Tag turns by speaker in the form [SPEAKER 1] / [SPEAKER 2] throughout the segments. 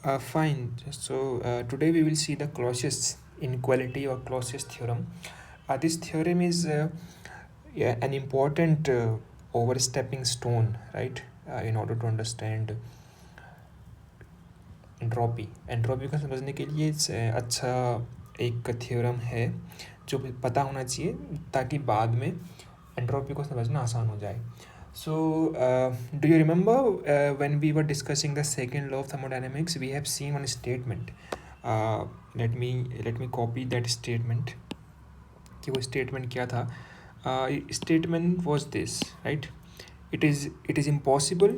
[SPEAKER 1] Fine. So today we will see the Clausius inequality or Clausius theorem. This theorem is yeah, an important overstepping stone, right? In order to understand entropy entropy को समझने के लिए अच्छा एक theorem है जो पता होना चाहिए ताकि बाद में एंट्रोपी को समझना आसान हो जाए. So, do you remember when we were discussing the second law of thermodynamics, we have seen one statement. Uh, let me copy that statement. कि वो statement क्या था? Statement was this, right? It is impossible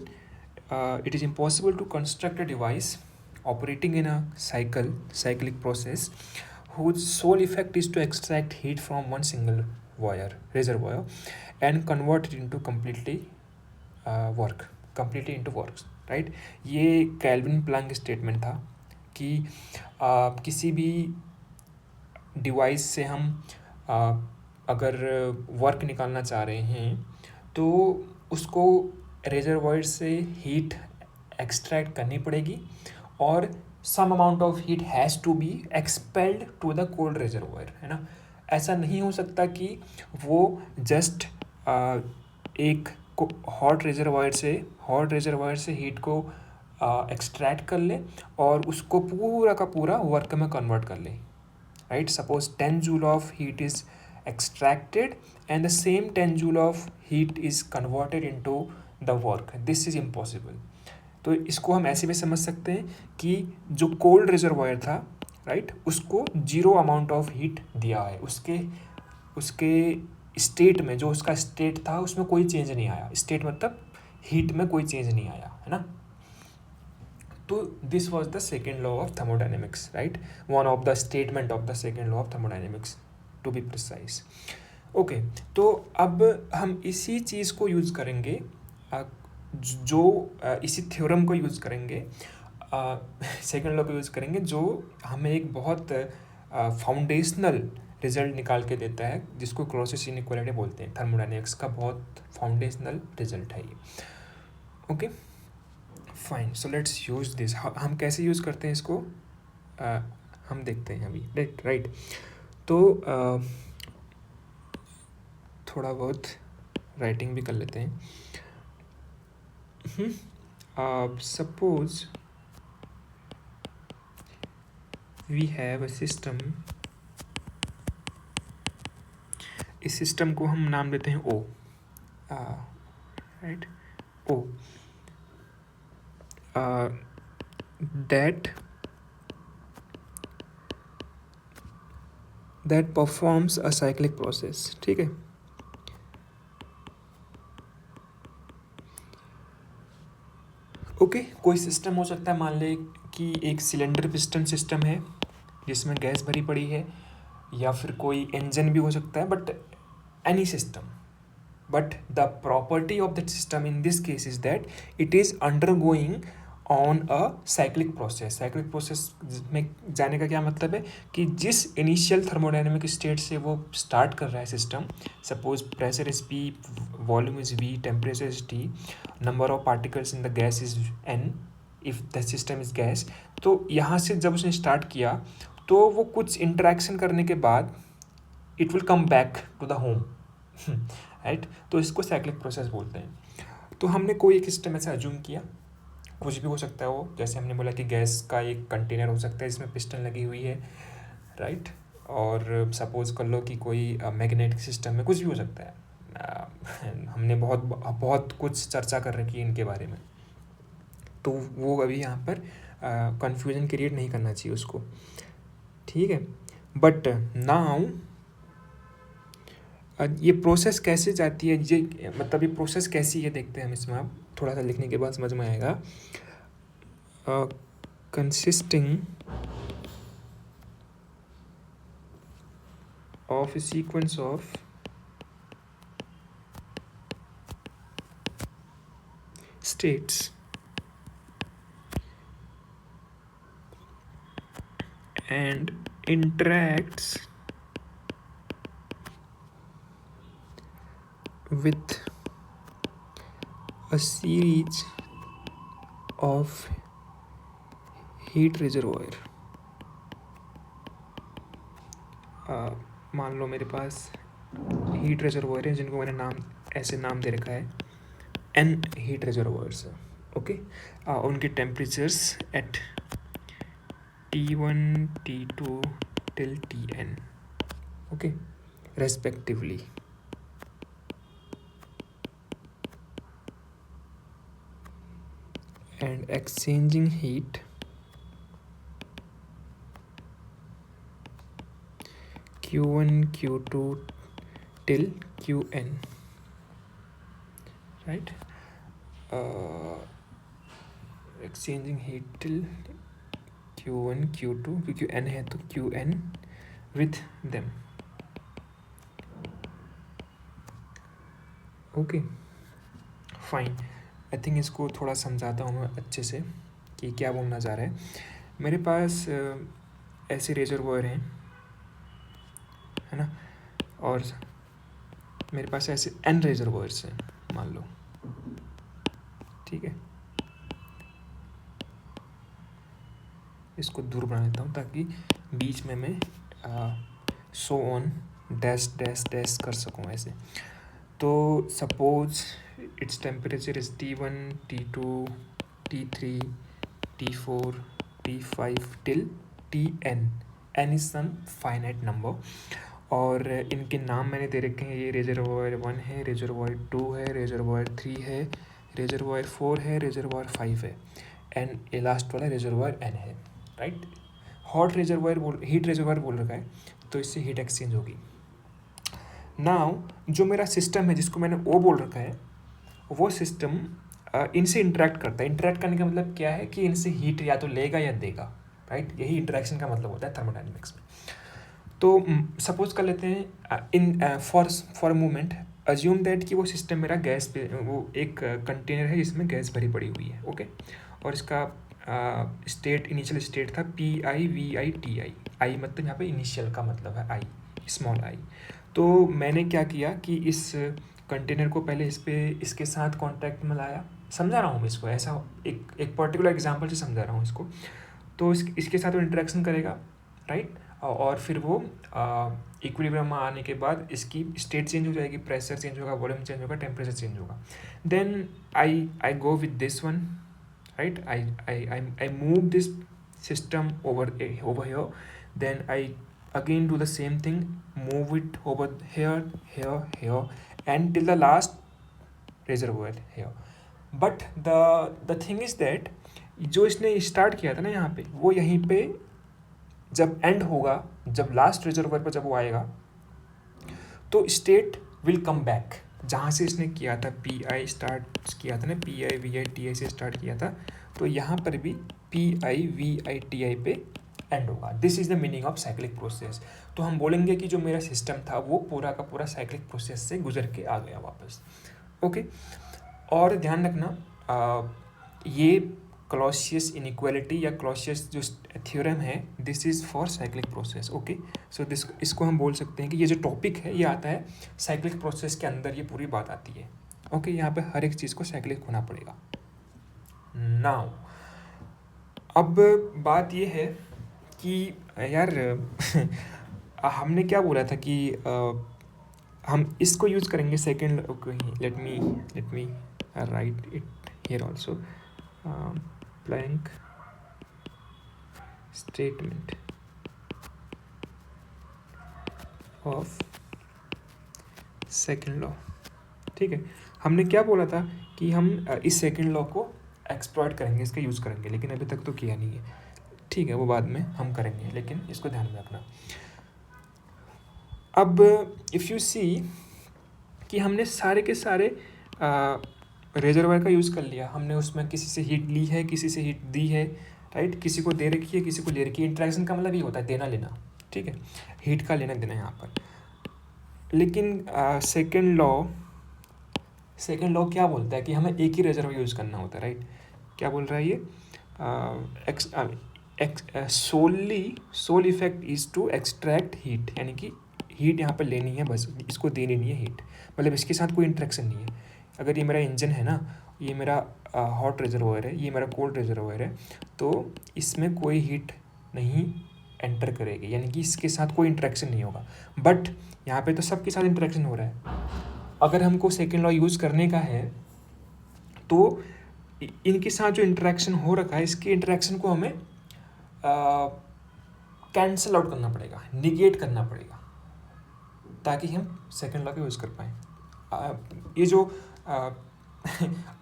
[SPEAKER 1] to construct a device operating in a cyclic process whose sole effect is to extract heat from one single reservoir and convert it into completely into works, right? ये kelvin Planck statement था कि किसी भी device से हम अगर work निकालना चाह रहे हैं तो उसको रेजर्वायर से हीट एक्सट्रैक्ट करनी पड़ेगी और some amount of heat has to be expelled to the cold reservoir, है ना. ऐसा नहीं हो सकता कि वो जस्ट एक हॉट रेजर्वायर से हीट को एक्सट्रैक्ट कर ले और उसको पूरा का पूरा वर्क में कन्वर्ट कर ले, right? Suppose 10 joule of heat is extracted and the same 10 joule of heat is converted into the work. This is impossible. तो इसको हम ऐसे भी समझ सकते हैं कि जो कोल्ड रिजर्वायर था, राइट, उसको जीरो अमाउंट ऑफ हीट दिया है, उसके स्टेट में जो उसका स्टेट था उसमें कोई चेंज नहीं आया. स्टेट मतलब हीट में कोई चेंज नहीं आया, है ना. तो this was the second law of thermodynamics, right, one of the statement of the second law of thermodynamics to be precise. Okay, तो अब हम इसी चीज़ को यूज़ करेंगे, इसी थ्योरम को यूज़ करेंगे, सेकेंड लॉ को यूज़ करेंगे जो हमें एक बहुत फाउंडेशनल रिजल्ट निकाल के देता है जिसको क्लॉसियस इनइक्वालिटी बोलते हैं. थर्मोडाइनमिक्स का बहुत फाउंडेशनल रिजल्ट है ये. Okay, fine. So let's use this. हम कैसे यूज़ करते हैं इसको हम देखते हैं अभी, राइट. तो थोड़ा बहुत राइटिंग भी कर लेते हैं. Suppose we have a system. इस सिस्टम को हम नाम देते हैं O, right, O. that performs a cyclic process. ठीक है. ओके, कोई सिस्टम हो सकता है, मान ले कि एक सिलेंडर पिस्टन सिस्टम है जिसमें गैस भरी पड़ी है, या फिर कोई इंजन भी हो सकता है, but any system. But the property of that system in this case is that it is undergoing on a cyclic process. Cyclic process में जाने का क्या मतलब है कि जिस इनिशियल थर्मोडाइनमिक स्टेट से वो स्टार्ट कर रहा है system, suppose pressure is P, volume is V, temperature is T, number of particles in the gas is N if the system is gas. तो यहाँ से जब उसने स्टार्ट किया तो वो कुछ इंटरेक्शन करने के बाद it will come back to the home, right. तो इसको साइक्लिक प्रोसेस बोलते हैं. तो हमने कोई एक सिस्टम ऐसा अज्यूम किया, कुछ भी हो सकता है वो, जैसे हमने बोला कि गैस का एक कंटेनर हो सकता है जिसमें पिस्टन लगी हुई है, राइट. और सपोज कर लो कि कोई मैग्नेटिक सिस्टम में कुछ भी हो सकता है. हमने बहुत कुछ चर्चा कर रखी है इनके बारे में, तो वो अभी यहाँ पर कंफ्यूजन क्रिएट नहीं करना चाहिए उसको, ठीक है. बट नाउ ये प्रोसेस कैसे जाती है, ये मतलब ये प्रोसेस कैसी है देखते हैं हम इसमें. आप थोड़ा सा लिखने के बाद समझ में आएगा. Consisting of sequence of states and interacts with a series of heat reservoir, मान लो मेरे पास हीट रिजर्वॉयर है जिनको मैंने नाम दे रखा है एन हीट रिजर्वॉयर्स, ओके। उनके temperatures at T1 T2 till Tn, okay, respectively. And exchanging heat Q1 Q2 till Qn, right? Exchanging heat till Q1 Q2, क्योंकि n है तो Qn with them, okay fine. I think इसको थोड़ा समझाता हूँ मैं अच्छे से कि क्या बोलना चाह रहा है। मेरे पास ऐसे रिजर्वॉयर हैं, है ना, और मेरे पास ऐसे n रिजर्वॉयर्स हैं मान लो, ठीक है। इसको दूर बना लेता हूँ ताकि बीच में मैं so on dash dash dash कर सकूँ ऐसे। तो suppose it's temperature is T1 T2 T3 T4 T5 till Tn, n is some finite number, और इनके नाम मैंने दे रखे हैं। ये रिजर्वॉयर 1 है, रिजर्वॉयर 2 है, रिजर्वॉयर 3 है, रिजर्वॉयर 4 है, रिजर्वॉयर 5 है, एंड ये लास्ट वाला रिजर्वॉयर n है, राइट। हीट रिजर्वॉयर बोल रखा है, तो इससे हीट एक्सचेंज होगी। नाउ जो मेरा सिस्टम है जिसको मैंने ओ बोल रखा है, वो सिस्टम इनसे इंटरेक्ट करता है। इंटरेक्ट करने का मतलब क्या है कि इनसे हीट या तो लेगा या देगा, राइट। यही इंटरेक्शन का मतलब होता है थर्मोडाइनमिक्स में। तो सपोज कर लेते हैं in for moment assume that कि वो सिस्टम मेरा गैस पे, वो एक कंटेनर है जिसमें गैस भरी पड़ी हुई है, ओके। और इसका स्टेट इनिशियल स्टेट था PIVI TI, आई मतलब यहाँ पे इनिशियल का मतलब है आई, स्मॉल आई। तो मैंने क्या किया कि इस कंटेनर को पहले इसके साथ कांटेक्ट में लाया। समझा रहा हूँ मैं इसको, ऐसा एक पर्टिकुलर एग्जांपल से समझा रहा हूँ इसको। तो इसके साथ वो इंटरेक्शन करेगा, राइट। और फिर वो इक्विलिब्रियम में आने के बाद इसकी स्टेट चेंज हो जाएगी, प्रेशर चेंज होगा, वॉल्यूम चेंज होगा, टेम्परेचर चेंज होगा। Then I go with this one, right, I move this system over here, then I again do the same thing, move it over here and till the last reservoir here. But the thing is that जो इसने start किया था ना यहाँ पे, वो यहीं पे जब एंड होगा, जब लास्ट रिजर्वर पर जब वो आएगा तो स्टेट विल कम बैक जहाँ से इसने किया था। PI स्टार्ट किया था ना, PIVI TI से स्टार्ट किया था, तो यहाँ पर भी PIVI TI पे एंड होगा। This is the meaning of cyclic process. तो हम बोलेंगे कि जो मेरा सिस्टम था वो पूरा का पूरा साइक्लिक प्रोसेस से गुजर के आ गया वापस, ओके। और ध्यान रखना ये क्लॉसियस इनइक्वालिटी या क्लॉसियस जो थ्योरम है, this is for cyclic process, okay. So इसको हम बोल सकते हैं कि ये जो टॉपिक है ये आता है साइक्लिक प्रोसेस के अंदर, ये पूरी बात आती है, ओके। यहाँ पे हर एक चीज़ को साइक्लिक होना पड़ेगा। नाउ अब बात ये है कि यार हमने क्या बोला था कि हम इसको यूज़ करेंगे second, let me write it here also, Planck statement of second law, ठीक है। हमने क्या बोला था कि हम इस सेकेंड लॉ को एक्सप्लॉइट करेंगे, इसका यूज़ करेंगे, लेकिन अभी तक तो किया नहीं है, ठीक है। वो बाद में हम करेंगे, लेकिन इसको ध्यान में रखना। अब इफ़ यू सी कि हमने सारे के सारे रिजर्वायर का यूज़ कर लिया, हमने उसमें किसी से हीट ली है, किसी से हीट दी है, राइट। किसी को दे रखी है, किसी को ले रखी है। इंट्रैक्शन का मतलब ये होता है देना लेना, ठीक है, हीट का लेना देना यहाँ पर। लेकिन सेकेंड लॉ क्या बोलता है कि हमें एक ही रिजर्वायर यूज़ करना होता है, राइट। क्या बोल रहा है ये, sole effect is to extract heat, यानी कि हीट यहाँ पर लेनी है, बस इसको देनी नहीं है हीट, मतलब इसके साथ कोई इंट्रैक्शन नहीं है। अगर ये मेरा इंजन है ना, ये मेरा हॉट रिजर्वॉयर है, ये मेरा कोल्ड रिजर्वॉयर है, तो इसमें कोई हीट नहीं एंटर करेगी, यानी कि इसके साथ कोई इंटरेक्शन नहीं होगा। बट यहाँ पे तो सबके साथ इंटरेक्शन हो रहा है। अगर हमको सेकेंड लॉ यूज़ करने का है तो इनके साथ जो इंटरेक्शन हो रखा है, इसके इंटरेक्शन को हमें कैंसल आउट करना पड़ेगा, निगेट करना पड़ेगा, ताकि हम सेकेंड लॉ का यूज़ कर पाएँ। ये जो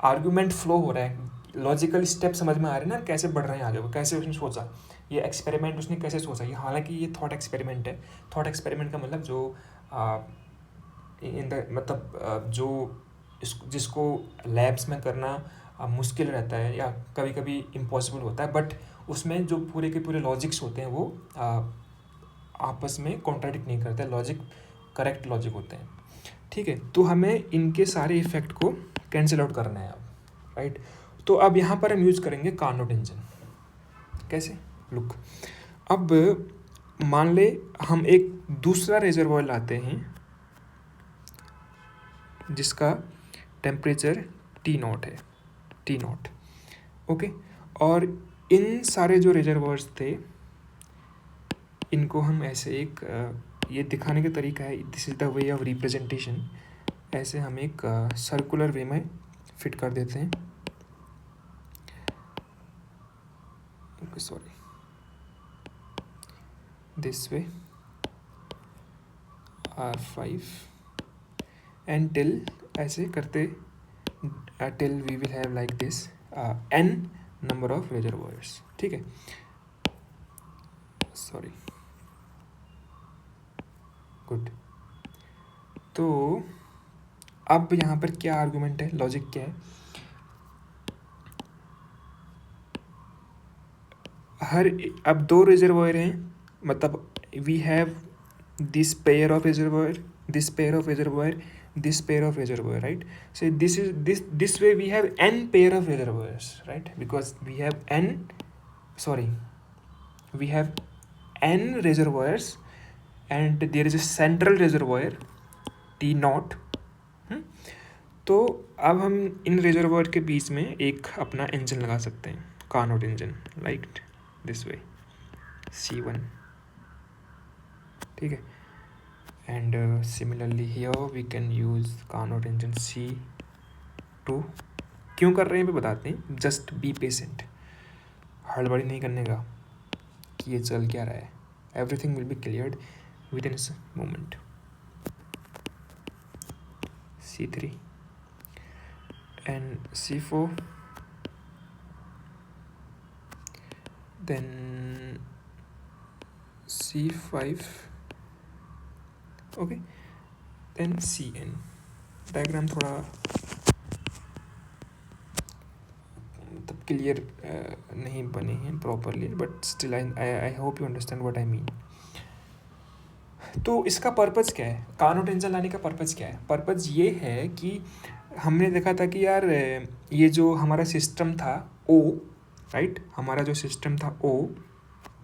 [SPEAKER 1] आर्गूमेंट फ्लो हो रहा है, लॉजिकल स्टेप समझ में आ रहे हैं ना, कैसे बढ़ रहे हैं आगे, वो कैसे उसने सोचा, ये एक्सपेरिमेंट उसने कैसे सोचा। ये हालांकि ये थॉट एक्सपेरिमेंट है। थॉट एक्सपेरिमेंट का मतलब जो जो जिसको लैब्स में करना मुश्किल रहता है या कभी कभी इम्पॉसिबल होता है, बट उसमें जो पूरे के पूरे लॉजिक्स होते हैं वो आपस में कॉन्ट्राडिक्ट नहीं करते, लॉजिक करेक्ट लॉजिक होते हैं। ठीक है, तो हमें इनके सारे इफेक्ट को कैंसिल आउट करना है अब, राइट। तो अब यहाँ पर हम यूज़ करेंगे कार्नोट इंजन। कैसे? लुक, अब मान ले हम एक दूसरा रिजर्वॉयर लाते हैं जिसका टेम्परेचर T0 है, T0, ओके। और इन सारे जो रिजर्वॉयर्स थे इनको हम ऐसे एक ये दिखाने का तरीका है, this is the way of representation. ऐसे हम एक सर्कुलर वे में फिट कर देते हैं, sorry, this way R5 and till ऐसे करते till we will have like this n number of reservoirs. ठीक है, सॉरी, गुड। तो अब यहाँ पर क्या आर्गुमेंट है, लॉजिक क्या है? अब दो रिजर्वॉयर हैं, मतलब we have this pair of reservoir, this pair of reservoir, this pair of reservoir, right? So this way we have n pair of reservoirs, right? Because we have we have n reservoirs and there is a central reservoir T0। तो अब हम इन reservoir के बीच में एक अपना engine लगा सकते हैं, Carnot engine, like this way C1। ठीक है, and similarly here we can use Carnot engine C2। क्यों कर रहे हैं भी बताते हैं, just be patient, हड़बड़ी नहीं करने का कि ये चल क्या रहा है, everything will be cleared within a moment। C3 and C4, then C5, okay, then CN। Diagram थोड़ा मतलब क्लियर नहीं बने हैं properly, but still I hope you understand what I mean. तो इसका पर्पज़ क्या है, कार्नोट इंजन लाने का पर्पज़ क्या है? पर्पज़ ये है कि हमने देखा था कि यार ये जो हमारा सिस्टम था O, राइट, हमारा जो सिस्टम था O,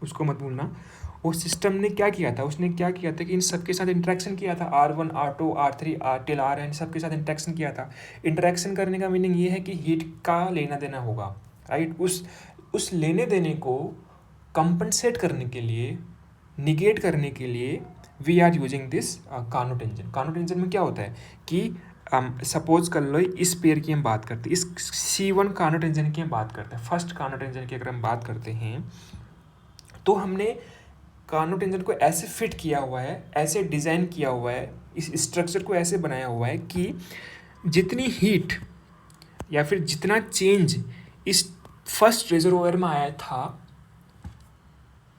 [SPEAKER 1] उसको मत भूलना, वो सिस्टम ने क्या किया था, उसने क्या किया था कि इन सब के साथ इंटरेक्शन किया था, R1 R2 R3 till Rn सब के साथ इंटरेक्शन किया था। इंटरेक्शन करने का मीनिंग ये है कि हीट का लेना देना होगा, राइट। उस लेने देने को कंपनसेट करने के लिए, निगेट करने के लिए we are using this Carnot engine. Carnot engine में क्या होता है कि सपोज कर लो इस पेयर की हम बात करते हैं, इस C1 कार्नोट इंजन की हम बात करते हैं, फर्स्ट कार्नोट इंजन की अगर हम बात करते हैं तो हमने कार्नोट इंजन को ऐसे फिट किया हुआ है, ऐसे डिज़ाइन किया हुआ है, इस स्ट्रक्चर को ऐसे बनाया हुआ है कि जितनी हीट या फिर जितना चेंज इस फर्स्ट रिजर्वॉयर में आया था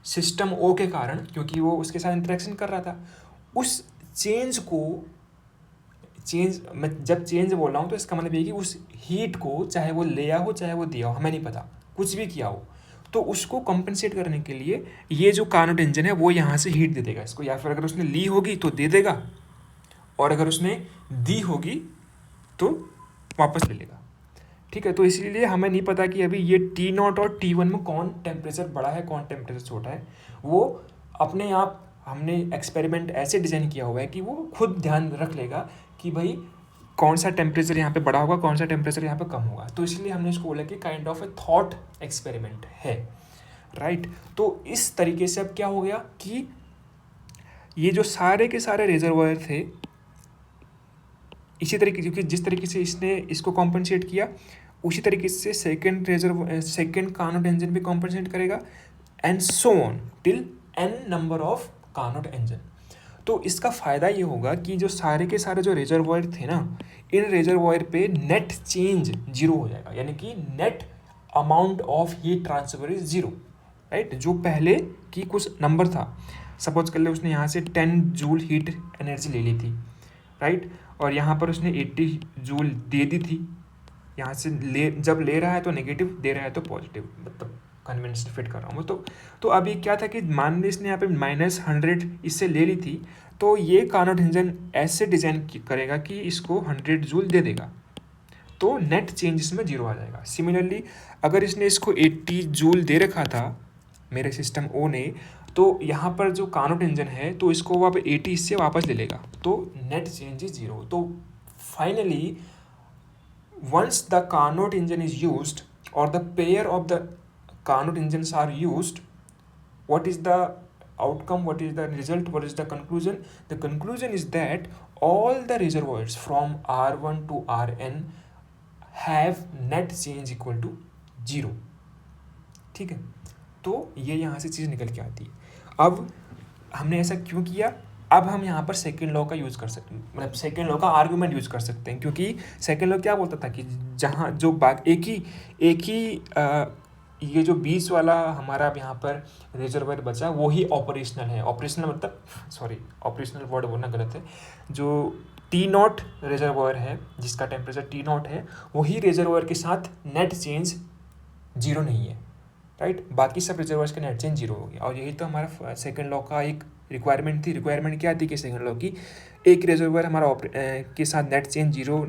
[SPEAKER 1] सिस्टम O के कारण, क्योंकि वो उसके साथ इंटरेक्शन कर रहा था, उस चेंज को, मैं जब चेंज बोल रहा हूँ तो इसका मतलब ये कि उस हीट को चाहे वो लिया हो चाहे वो दिया हो, हमें नहीं पता, कुछ भी किया हो, तो उसको कंपनसेट करने के लिए ये जो कार्नोट इंजन है वो यहाँ से हीट दे देगा इसको, या फिर अगर उसने ली होगी तो दे देगा, और अगर उसने दी होगी तो वापस ले लेगा। ठीक है, तो इसीलिए हमें नहीं पता कि अभी ये T0 और T1 में कौन टेम्परेचर बड़ा है कौन टेम्परेचर छोटा है। वो अपने आप हमने एक्सपेरिमेंट ऐसे डिज़ाइन किया हुआ है कि वो खुद ध्यान रख लेगा कि भाई कौन सा टेम्परेचर यहाँ पे बड़ा होगा, कौन सा टेम्परेचर यहाँ पे कम होगा। तो इसलिए हमने इसको बोला कि kind of A thought experiment है, राइट। तो इस तरीके से अब क्या हो गया कि ये जो सारे के सारे रिजर्वायर थे, इसी तरीके, क्योंकि जिस तरीके से इसने इसको कॉम्पनसेट किया उसी तरीके से सेकेंड कार्नोट एंजन भी कॉम्पनसेट करेगा, and so on till n number of Carnot engine. तो इसका फ़ायदा ये होगा कि जो सारे के सारे जो रिजर्वायर थे ना, इन रिजर्वायर पे नेट चेंज जीरो हो जाएगा, यानी कि net amount of heat transfer is zero, right. जो पहले की कुछ नंबर था, सपोज कर ले उसने यहाँ से 10 जूल हीट एनर्जी ले ली थी, राइट, और यहाँ पर उसने 80 जूल दे दी थी। यहाँ से जब ले रहा है तो नेगेटिव, दे रहा है तो पॉजिटिव, मतलब कन्वेंशन फिट कर रहा हूँ मैं। तो अभी क्या था कि मान ली इसने यहाँ पे -100 इससे ले ली थी, तो ये कार्नोट इंजन ऐसे डिज़ाइन करेगा कि इसको 100 जूल दे देगा, तो नेट चेंज इसमें जीरो आ जाएगा। सिमिलरली अगर इसने इसको 80 जूल दे रखा था मेरे सिस्टम ओ ने, तो यहाँ पर जो कार्नोट इंजन है तो इसको वो 80 इससे वापस ले लेगा, तो नेट चेंज इज जीरो। तो finally once the Carnot engine is used or the pair of the Carnot engines are used, what is the outcome, what is the result, what is the conclusion? The conclusion is that all the reservoirs from R1 to Rn have net change equal to 0, ठीक है। तो ये यहाँ से चीज़ निकल के आती है। अब हमने ऐसा क्यों किया, अब हम यहाँ पर सेकेंड लॉ का यूज़ कर सकते हैं, मतलब सेकेंड लॉ का आर्गूमेंट यूज़ कर सकते हैं, क्योंकि सेकेंड लॉ क्या बोलता था कि जहाँ जो एक ही ये जो बीच वाला हमारा अब यहाँ पर रिजर्वायर बचा वो ही ऑपरेशनल है। ऑपरेशनल मतलब ऑपरेशनल वर्ड बोलना गलत है। जो T0 रिजर्वायर है जिसका टेम्परेचर T0 है, वही रिजर्वायर के साथ नेट चेंज जीरो नहीं है, राइट। बाकी सब रिजर्वायर्स का नेट चेंज जीरो हो गया, और यही तो हमारा सेकंड लॉ का एक रिक्वायरमेंट थी। रिक्वायरमेंट क्या थी कि सेकंड लॉ की एक रिजर्वायर हमारा के साथ नेट चेंज जीरो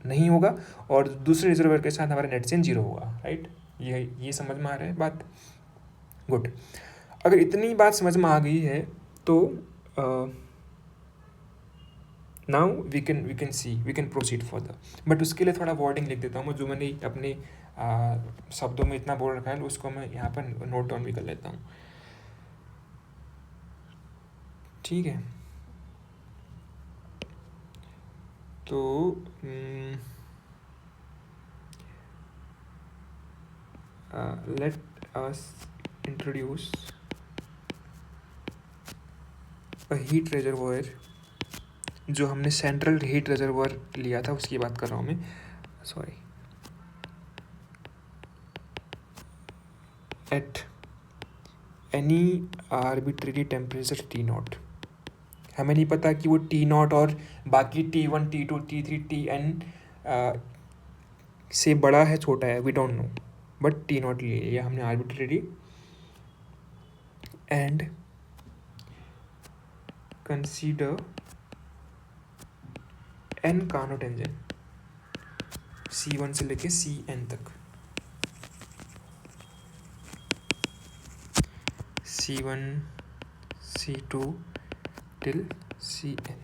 [SPEAKER 1] नहीं होगा और दूसरे रिजर्वायर के साथ हमारा नेट चेंज जीरो होगा, राइट। ये समझ में आ रहा है बात, गुड। अगर इतनी बात समझ में आ गई है तो now we can proceed further. But उसके लिए थोड़ा वर्डिंग लिख देता हूँ, जो मैंने अपने शब्दों में इतना बोल रखा है उसको मैं यहाँ पर नोट डाउन भी कर लेता हूँ, ठीक है। तो let us introduce a heat reservoir. जो हमने सेंट्रल हीट रिजर्वायर लिया था उसकी बात कर रहा हूँ मैं, sorry. At any arbitrary temperature T0, हमें नहीं पता कि वो T0 और बाकी T1, T2, T3, Tn से बड़ा है छोटा है, we don't know, but T0 ले लिया हमने arbitrary. And consider n Carnot engine C1 से लेके Cn तक, C1 C2 till Cn,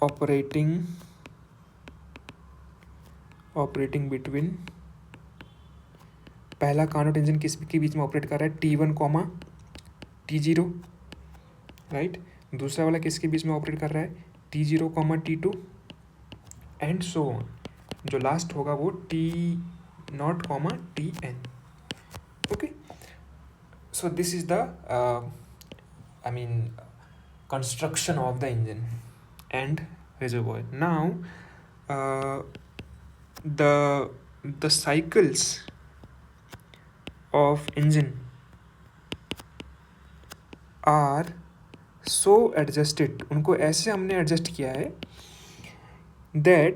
[SPEAKER 1] operating between, पहला कार्नोट इंजन किस के बीच में ऑपरेट कर रहा है, T1, T0, राइट। दूसरा वाला किसके बीच में ऑपरेट कर रहा है, T0, T2 and so on. जो लास्ट होगा वो T0, Tn, okay. So this is the construction of the engine and reservoir. Now the cycles of engine are so adjusted, उनको ऐसे हमने एडजस्ट किया है that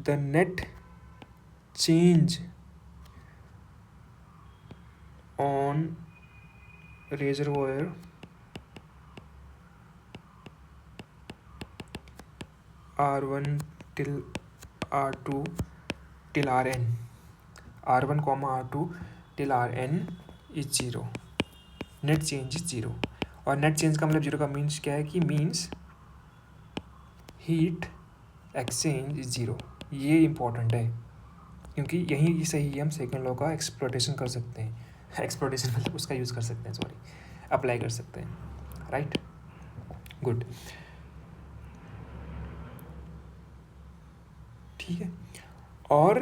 [SPEAKER 1] the net change on reservoir R1 till R2 till Rn R1 comma R2 till Rn is zero, net change is zero. और net change का मतलब zero का means क्या है कि means heat exchange is zero. ये important है क्योंकि यहीं से ही हम सेकेंड लॉ का एक्सप्लोटेशन कर सकते हैं। एक्सप्लोटेशन मतलब उसका यूज़ कर सकते हैं, सॉरी, अप्लाई कर सकते हैं, राइट। गुड, ठीक है। और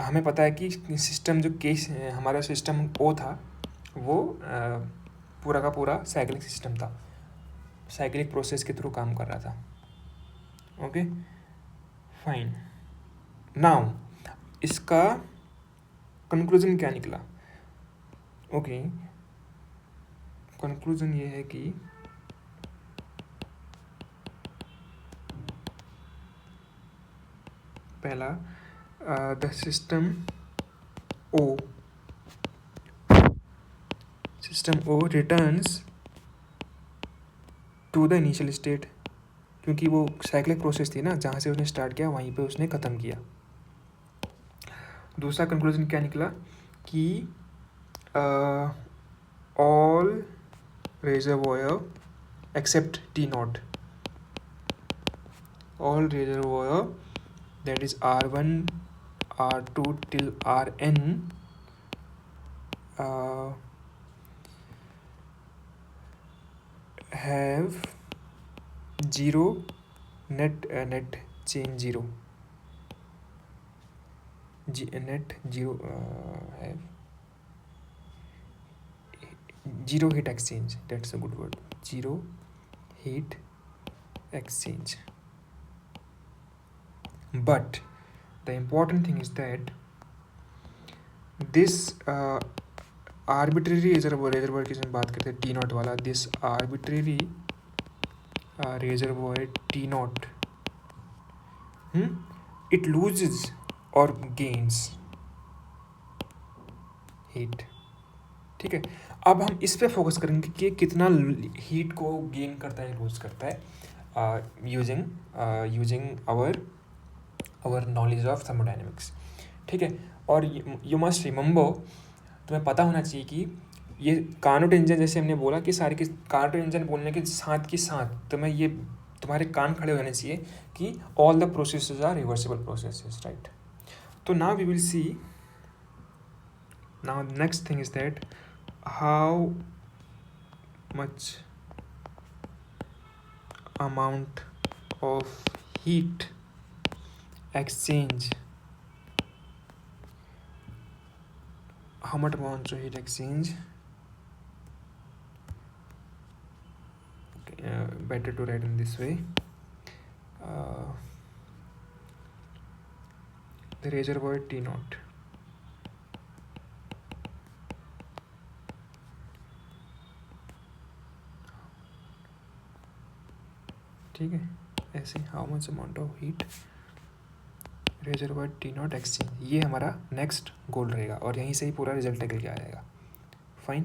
[SPEAKER 1] हमें पता है कि सिस्टम जो केस हमारा सिस्टम ओ था वो पूरा का पूरा साइक्लिक सिस्टम था, साइक्लिक प्रोसेस के थ्रू काम कर रहा था। Okay fine. नाउ इसका कंक्लूजन क्या निकला? ओके, कंक्लूजन ये है कि पहला, the system O returns to the initial state, क्योंकि वो साइक्लिक प्रोसेस थी ना, जहाँ से उसने स्टार्ट किया वहीं पे उसने ख़त्म किया। दूसरा कंक्लूजन क्या निकला कि all reservoir except T not, all reservoir that is R1 R2 till Rn have zero net change zero, net zero have zero heat exchange, that's a good word, zero heat exchange. But the important thing is that this arbitrary reservoir की बात करते हैं T not वाला, this arbitrary reservoir T not it loses or gains heat, ठीक है। अब हम इस पे फोकस करेंगे कि कितना हीट को गेन करता है, लूज करता है, using our knowledge of thermodynamics, ठीक है। और यू मस्ट रिमेंबर, तुम्हें पता होना चाहिए कि ये कार्नोट इंजन, जैसे हमने बोला कि सारे के कार्नोट इंजन बोलने के साथ तुम्हें ये तुम्हारे कान खड़े हो जाने चाहिए कि all the processes are reversible processes, right. तो now we will see, now next thing is that how much amount of heat exchange, how much amount of heat exchange, okay, better to write in this way, the reservoir T naught, ठीक है, ऐसे how much amount of heat reservoir T not exchange, ये हमारा next गोल रहेगा और यहीं से ही पूरा रिजल्ट निकल के आ जाएगा। फाइन।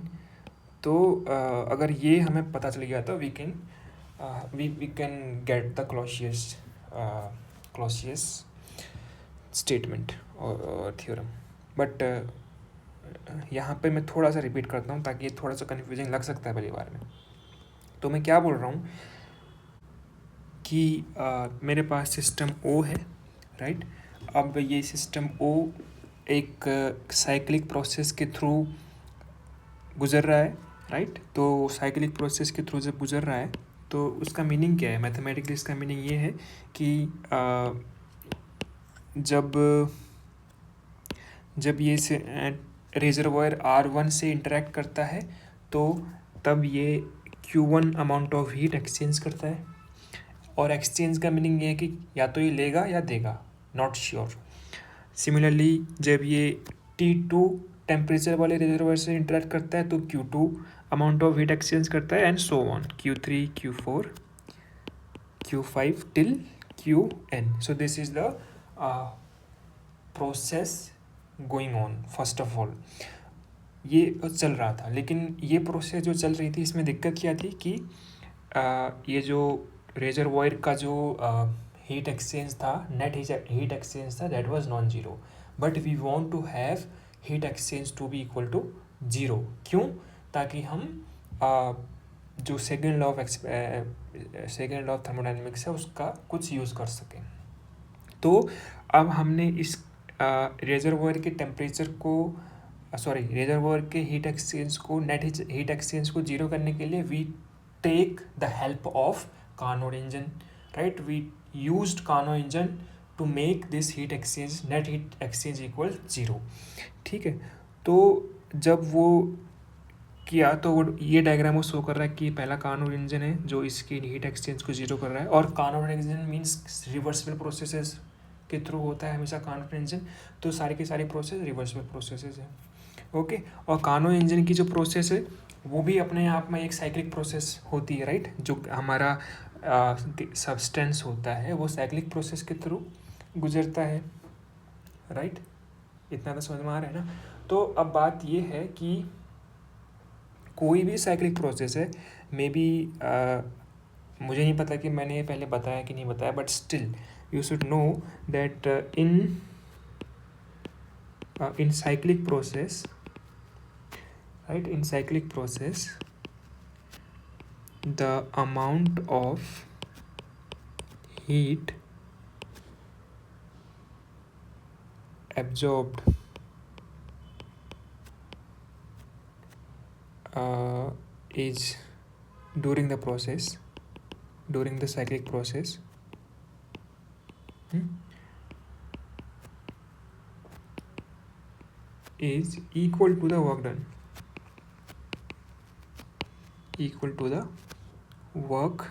[SPEAKER 1] तो अगर ये हमें पता चल गया तो we can get the Clausius statement और थ्योरम। बट यहाँ पे मैं थोड़ा सा रिपीट करता हूँ ताकि ये थोड़ा सा कन्फ्यूजिंग लग सकता है पहली बार में। तो मैं क्या बोल रहा हूँ कि मेरे पास सिस्टम ओ है, राइट। अब ये सिस्टम ओ एक साइक्लिक प्रोसेस के थ्रू गुज़र रहा है, राइट। तो साइक्लिक प्रोसेस के थ्रू जब गुज़र रहा है तो उसका मीनिंग क्या है? मैथमेटिकली इसका मीनिंग ये है कि जब ये रेजर्वायर R1 से इंटरेक्ट करता है तो तब ये Q1 amount of heat exchange करता है, और एक्सचेंज का मीनिंग ये है कि या तो ये लेगा या देगा, नॉट श्योर। सिमिलरली जब ये T2 टेम्परेचर वाले रिजर्वायर से इंटरेक्ट करता है तो Q2 amount of heat exchange करता है, and so on, Q3 Q4 Q5 till Qn। So this is the process going on. First of all ये चल रहा था, लेकिन ये प्रोसेस जो चल रही थी इसमें दिक्कत क्या थी कि ये जो रेजर्वायर का जो हीट एक्सचेंज था, नेट हीट एक्सचेंज था, that was non zero. But we want to have heat exchange to be equal to 0। क्यों? ताकि हम जो सेकेंड लॉ ऑफ थर्मोडाइनमिक्स है उसका कुछ यूज़ कर सकें। तो अब हमने इस रेजर्वोयर के टेम्परेचर को रेजर्वोयर के हीट एक्सचेंज को नेट हीट एक्सचेंज को 0 करने के लिए we take the help of Carnot engine, right. We used Carnot engine to make this heat exchange net heat exchange equal 0, ठीक है। तो जब वो किया तो वो ये डायग्राम वो शो कर रहा है कि पहला कार्नोट इंजन है जो इसकी हीट एक्सचेंज को 0 कर रहा है, और Carnot engine means reversible processes के थ्रू होता है हमेशा कार्नोट इंजन, तो सारी की सारी प्रोसेस रिवर्सिबल प्रोसेसेस है, ओके। और कार्नोट इंजन की जो प्रोसेस है वो भी अपने आप में एक साइक्लिक प्रोसेस होती है, राइट। जो हमारा सब्सटेंस होता है वो साइक्लिक प्रोसेस के थ्रू गुजरता है, राइट। इतना तो समझ में आ रहा है ना। तो अब बात ये है कि कोई भी साइक्लिक प्रोसेस है, मे बी मुझे नहीं पता कि मैंने पहले बताया कि नहीं बताया, but still you should know that in cyclic process, right, in cyclic process the amount of heat absorbed is during the cyclic process is equal to the work done, equal to the work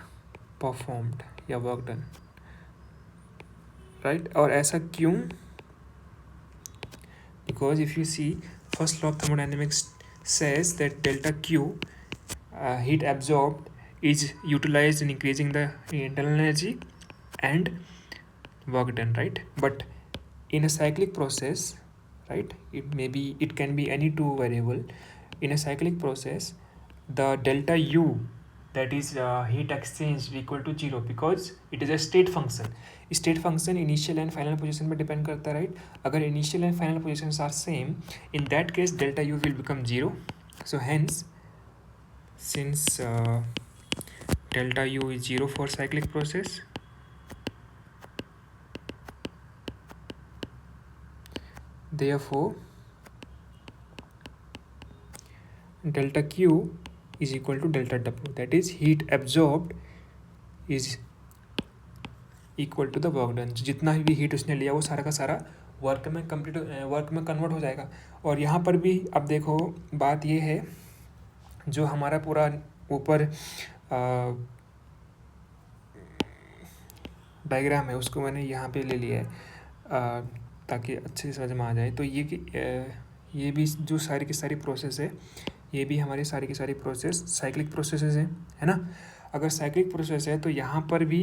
[SPEAKER 1] performed या work done, right। और ऐसा क्यों? Because if you see first law of thermodynamics says that delta Q heat absorbed is utilized in increasing the internal energy and work done, right? But in a cyclic process, right, it can be any two variable. In a cyclic process the delta U, that is heat exchange equal to 0 because it is a state function. State function initial and final position पे depend करता है, right। अगर initial and final positions are same, in that case delta U will become 0. So hence since delta U is 0 for cyclic process, therefore delta Q is equal to delta W, that is heat absorbed is equal to the work done। जितना भी heat उसने लिया वो सारा का सारा work में convert हो जाएगा। और यहाँ पर भी अब देखो बात ये है, जो हमारा पूरा ऊपर डायग्राम है उसको मैंने यहाँ पे ले लिया है ताकि अच्छे से समझ में आ जाए। तो ये भी जो सारी की सारी प्रोसेस है, ये भी हमारी सारी की सारी प्रोसेस साइक्लिक प्रोसेसेस हैं, है ना। अगर साइक्लिक प्रोसेस है तो यहाँ पर भी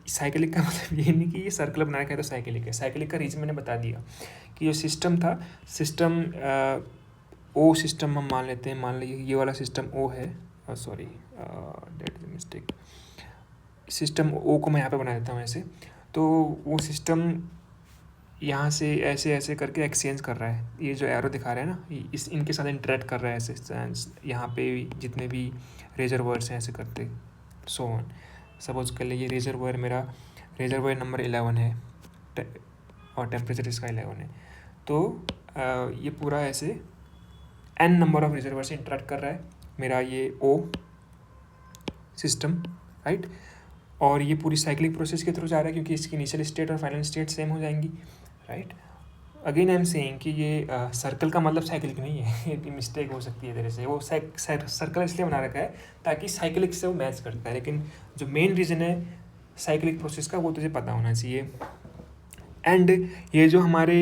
[SPEAKER 1] साइक्लिक का मतलब ये नहीं कि ये सर्कल बना रखा है तो साइक्लिक है। साइक्लिक का रीज़न मैंने बता दिया कि जो सिस्टम था, सिस्टम ओ सिस्टम हम मान लेते हैं, मान लीजिए ये वाला सिस्टम ओ है, sorry that is mistake, system O को मैं यहाँ पे बना देता हूँ ऐसे। तो वो सिस्टम यहाँ से ऐसे ऐसे करके एक्सचेंज कर रहा है, ये जो एरो दिखा रहा है ना, इनके साथ इंटरेक्ट कर रहा है ऐसे। यहाँ पे जितने भी रेजर्वोयर्स हैं ऐसे करते सो ऑन। सपोज कर लीजिए रेजर्वोयर मेरा रेजर्वोयर नंबर 11 है और टेम्परेचर इसका 11 है, तो ये पूरा ऐसे n नंबर ऑफ रिजर्वोयर से इंटरेक्ट कर रहा है मेरा ये ओ सिस्टम, राइट। और ये पूरी साइक्लिक प्रोसेस के थ्रू जा रहा है क्योंकि इसकी इनिशियल स्टेट और फाइनल स्टेट सेम हो जाएंगी, right. Again I am saying कि ये सर्कल का मतलब साइक्लिक नहीं है, ये मिस्टेक हो सकती है तरह से। वो सर्कल इसलिए बना रखा है ताकि साइक्लिक से वो मैच करता है, लेकिन जो मेन रीज़न है साइक्लिक प्रोसेस का वो तुझे पता होना चाहिए। एंड ये जो हमारे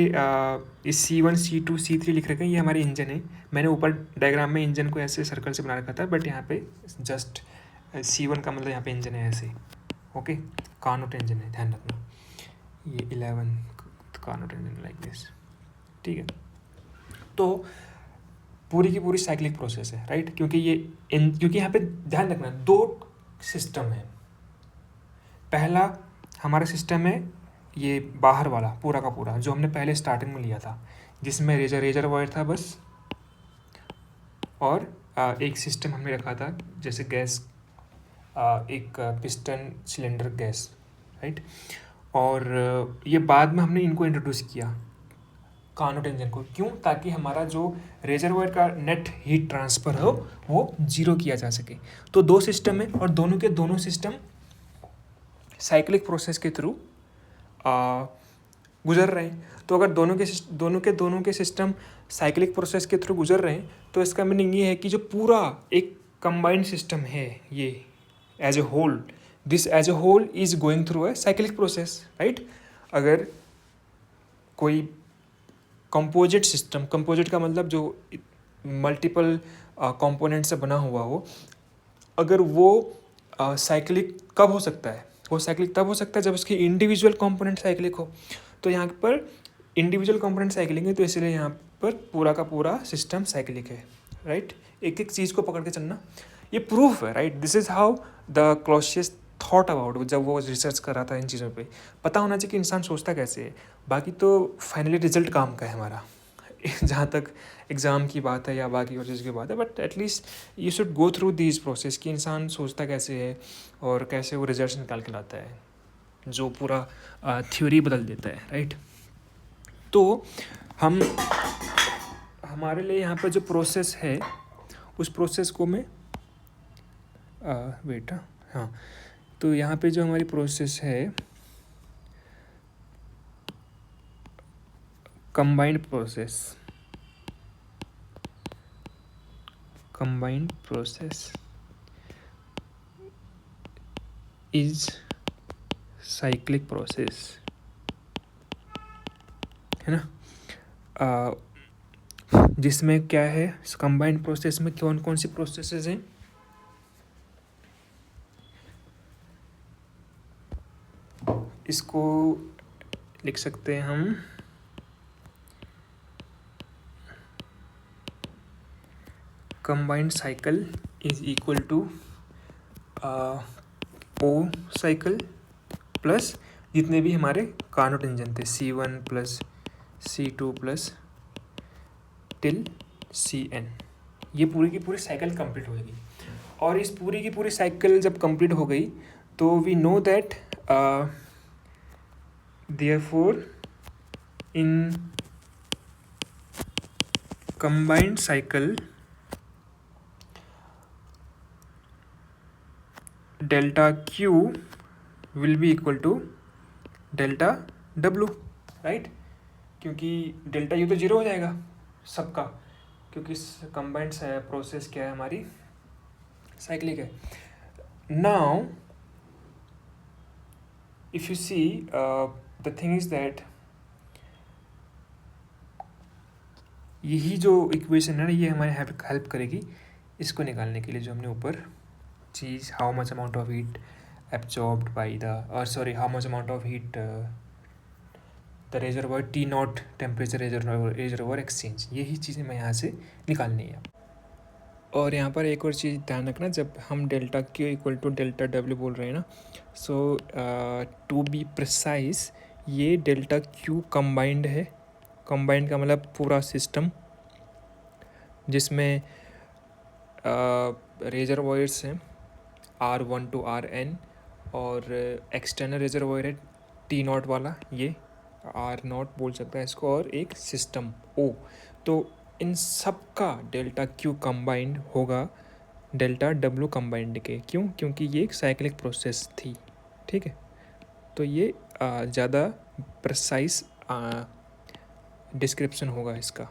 [SPEAKER 1] इस C1 C2 C3 लिख रखे हैं ये हमारे इंजन है। मैंने ऊपर डायग्राम में इंजन को ऐसे सर्कल से बना रखा था, बट यहाँ पे जस्ट C1 का मतलब यहाँ पे इंजन है ऐसे, ओके। कार्नोट इंजन है, ध्यान रखना, ये 11 कार्नोट इंजन लाइक दिस, ठीक है। तो पूरी की पूरी साइक्लिक प्रोसेस है, राइट। क्योंकि यहाँ पे ध्यान रखना 2 सिस्टम है। पहला हमारा सिस्टम है ये बाहर वाला पूरा का पूरा जो हमने पहले स्टार्टिंग में लिया था, जिसमें रेजरवायर था बस, और एक सिस्टम हमने रखा था जैसे गैस, एक पिस्टन सिलेंडर गैस, राइट। और ये बाद में हमने इनको इंट्रोड्यूस किया कार्नोट इंजन को, क्यों? ताकि हमारा जो रेजरवायर का नेट हीट ट्रांसफ़र हो वो जीरो किया जा सके। तो दो सिस्टम है और दोनों के दोनों सिस्टम साइक्लिक प्रोसेस के थ्रू गुजर रहे हैं। तो अगर दोनों के सिस्टम साइक्लिक प्रोसेस के थ्रू गुजर रहे हैं तो इसका मीनिंग ये है कि जो पूरा एक कंबाइंड सिस्टम है ये as a whole, this as a whole is going through a cyclic process, right. अगर कोई कंपोजिट सिस्टम, कंपोजिट का मतलब जो मल्टीपल कंपोनेंट से बना हुआ हो, अगर वो साइक्लिक कब हो सकता है? वो साइक्लिक तब हो सकता है जब उसकी इंडिविजुअल कंपोनेंट साइक्लिक हो। तो यहाँ पर इंडिविजुअल कंपोनेंट साइक्लिक है, तो इसलिए यहाँ पर पूरा का पूरा सिस्टम साइक्लिक है, राइट। एक एक चीज़ को पकड़ के चलना, ये प्रूफ है, right. This is how the Clausius thought about, जब वो रिसर्च कर रहा था इन चीज़ों पे। पता होना चाहिए कि इंसान सोचता कैसे है। बाकी तो फाइनली रिजल्ट काम का है हमारा जहाँ तक एग्ज़ाम की बात है या बाकी और चीज़ की बात है, but at least you should go through these process कि इंसान सोचता कैसे है और कैसे वो रिजल्ट निकाल के लाता है, जो पूरा थ्योरी बदल देता है, राइट। तो हमारे लिए यहाँ पर जो प्रोसेस है उस प्रोसेस को मैं हाँ, तो यहाँ पे जो हमारी प्रोसेस है combined process is cyclic process, है ना। जिसमें क्या है, कंबाइंड प्रोसेस में कौन कौन सी प्रोसेसेस हैं? इसको लिख सकते हैं हम combined cycle is equal to O cycle plus जितने भी हमारे कार्नोट इंजन थे, C1 plus C2 plus till Cn, ये पूरी की पूरी साइकिल कंप्लीट हो जाएगी। और इस पूरी की पूरी साइकिल जब कंप्लीट हो गई तो we know that therefore in combined cycle delta Q will be equal to delta W, right. क्योंकि डेल्टा U तो जीरो हो जाएगा सबका, क्योंकि कंबाइंड प्रोसेस क्या है हमारी, साइक्लिक है। Now if you see the thing is that यही जो इक्वेशन है ना, ये हमारे हेल्प करेगी इसको निकालने के लिए, जो हमने ऊपर चीज़ how much amount of heat absorbed by the how much amount of heat the reservoir T0 temperature reservoir exchange, यही चीज़ें मैं यहाँ से निकालनी है। और यहाँ पर एक और चीज़ ध्यान रखना, जब हम delta Q equal to delta W बोल रहे हैं ना, सो टू बी प्रिसाइज ये डेल्टा Q कंबाइंड है। कंबाइंड का मतलब पूरा सिस्टम, जिसमें रेजरवायर्स हैं R1 to Rn, और एक्सटर्नल रेजरवायर है T0 वाला, ये R0 बोल सकता है इसको, और एक सिस्टम O। तो इन सब का डेल्टा Q कंबाइंड होगा डेल्टा W कंबाइंड के। क्यों? क्योंकि ये एक साइक्लिक प्रोसेस थी, ठीक है। तो ये ज़्यादा प्रिसाइज डिस्क्रिप्शन होगा इसका।